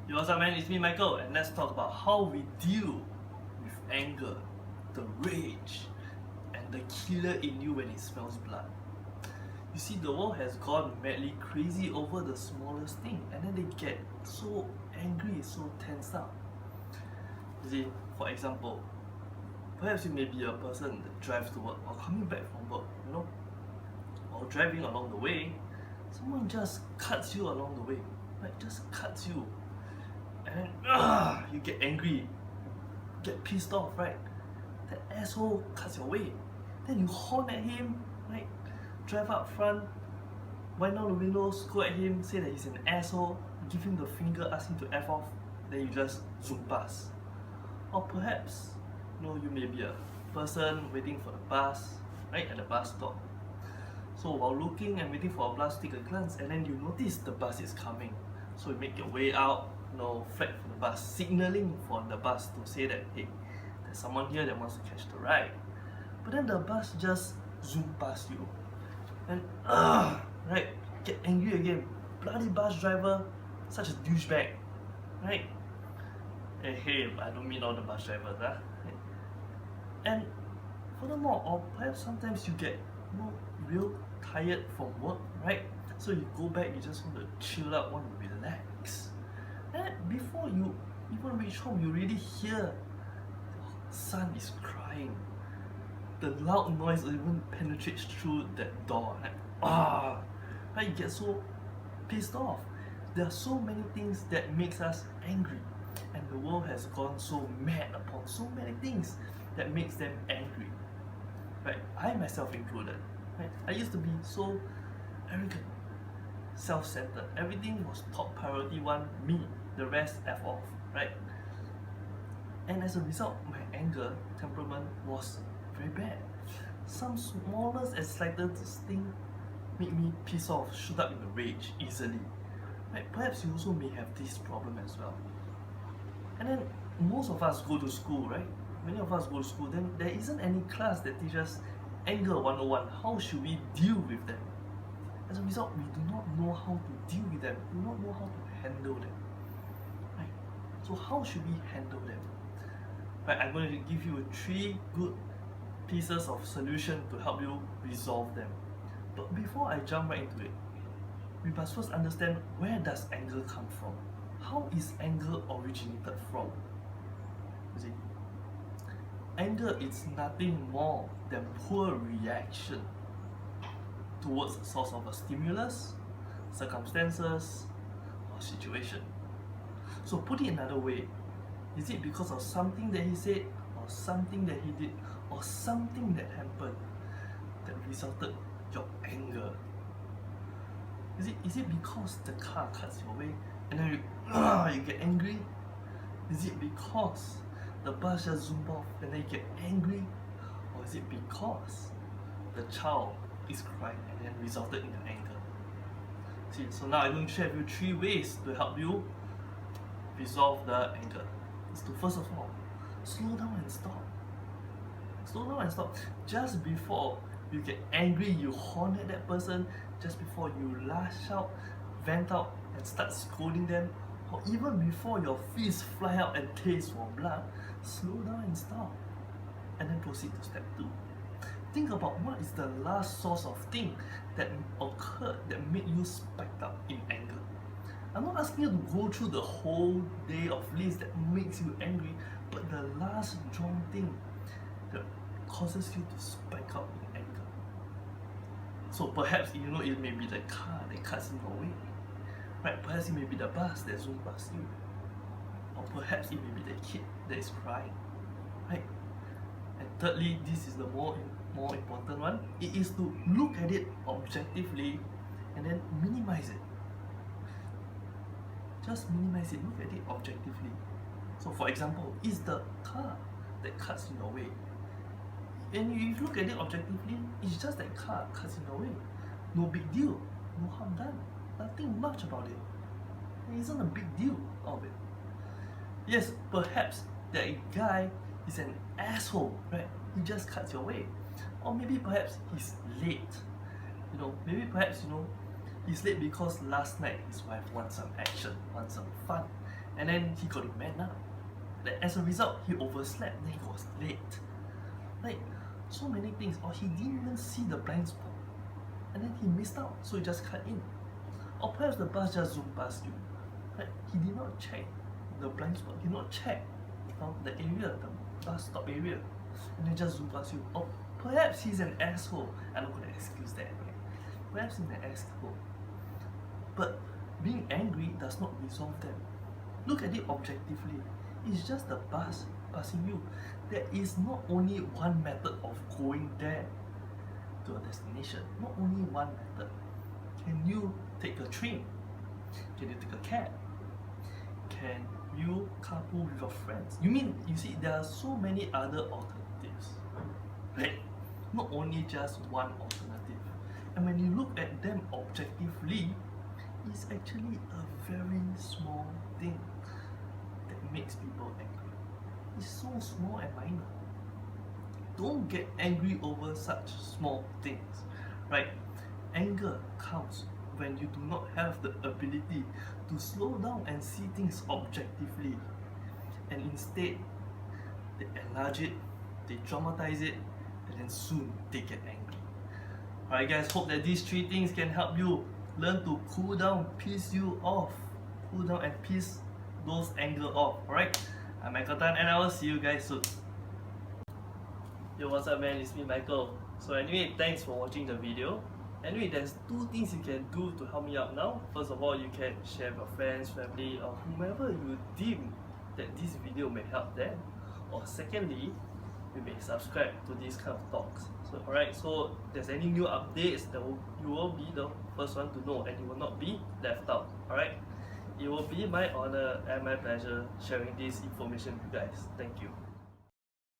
Yo, what's up, man? It's me, Michael, and let's talk about how we deal with anger, the rage, and the killer in you when it smells blood. You see, the world has gone madly crazy over the smallest thing, and then they get so angry, so tensed up. You see, for example, perhaps you may be a person that drives to work or coming back from work, or driving along the way, someone just cuts you along the way, right? Just cuts you. And you get angry, get pissed off, right? That asshole cuts your way. Then you horn at him, right? Drive up front, wind down the windows, go at him, say that he's an asshole, give him the finger, ask him to F off, then you just zoom past. Or perhaps, you may be a person waiting for the bus, right, at the bus stop. So while looking and waiting for a bus, take a glance, and then you notice the bus is coming. So you make your way out, flag for the bus, signaling for the bus to say that, hey, there's someone here that wants to catch the ride. But then the bus just zoom past you. And right, get angry again. Bloody bus driver, such a douchebag, right? Hey, I don't mean all the bus drivers, huh? And furthermore, or perhaps sometimes you get real tired from work, right? So you go back, you just want to chill out, want to relax. And before you even reach home, you already hear the son is crying. The loud noise even penetrates through that door. Right? You get so pissed off. There are so many things that makes us angry, and the world has gone so mad upon so many things that makes them angry. Right? I myself included. Right? I used to be so arrogant, self-centered. Everything was top priority one, me. The rest F off, right? And as a result, my anger temperament was very bad. Some smallest and slightest thing made me piss off, shoot up in a rage easily. Right? Perhaps you also may have this problem as well. And then most of us go to school, right? Many of us go to school, then there isn't any class that teaches anger 101. How should we deal with them? As a result, we do not know how to deal with them, we do not know how to handle them. Right? So how should we handle them? Right, I'm going to give you 3 good pieces of solution to help you resolve them. But before I jump right into it, we must first understand, where does anger come from? How is anger originated from? You see, anger is nothing more than poor reaction towards the source of a stimulus, circumstances, or situation. So put it another way, is it because of something that he said, or something that he did, or something that happened that resulted your anger? Is it because the car cuts your way and then you get angry? Is it because the bus just zoomed off and then you get angry? Or is it because the child is crying and then resulted in your anger? See, so now I'm going to share with you 3 ways to help you resolve the anger. Is to, first of all, slow down and stop. Slow down and stop. Just before you get angry, you horn at that person, just before you lash out, vent out, and start scolding them, or even before your fists fly out and taste for blood, slow down and stop. And then proceed to step 2. Think about what is the last source of thing that occurred that made you spiked up in anger. I'm not asking you to go through the whole day of list that makes you angry, but the last wrong thing that causes you to spike up in anger. So perhaps it may be the car that cuts in your way, right? Perhaps it may be the bus that zooms past you, or perhaps it may be the kid that is crying, right? And thirdly, this is the more important one. It is to look at it objectively and then minimize it. Just minimize it, look at it objectively. So for example, is the car that cuts in your way. And if you look at it objectively, it's just that car cuts in your way. No big deal, no harm done, nothing much about it. It isn't a big deal of it. Yes, perhaps that guy is an asshole, right? He just cuts your way. Or maybe perhaps he's late. Maybe perhaps he's late because last night his wife wants some action, wants some fun, and then he got it mad up. Like, as a result, he overslept, then he was late. Like, so many things. Or he didn't even see the blind spot, and then he missed out, so he just cut in. Or perhaps the bus just zoomed past you. Like, he did not check the blind spot, did not check the area, the bus stop area, and then just zoomed past you. Or perhaps he's an asshole. I'm not going to excuse that, right? Perhaps he's an asshole. But being angry does not resolve them. Look at it objectively. It's just the bus passing you. There is not only one method of going there to a destination. Not only one method. Can you take a train? Can you take a cab? Can you carpool with your friends? You see, there are so many other alternatives. Right? Not only just one alternative. And when you look at them objectively, it's actually a very small thing that makes people angry. It's so small and minor. Don't get angry over such small things, right? Anger comes when you do not have the ability to slow down and see things objectively, and instead they enlarge it, they dramatize it, and then soon they get angry. Alright guys, hope that these three things can help you learn to cool down, piss you off. Cool down and piss those anger off. Alright, I'm Michael Tan, and I will see you guys soon. Yo, what's up man, it's me Michael. So anyway, thanks for watching the video. Anyway, there's two things you can do to help me out now. First of all, you can share with your friends, family, or whomever you deem that this video may help them. Or secondly, you may subscribe to these kind of talks. So alright, so if there's any new updates, you will be the first one to know, and you will not be left out. Alright, it will be my honor and my pleasure sharing this information with you guys. Thank you.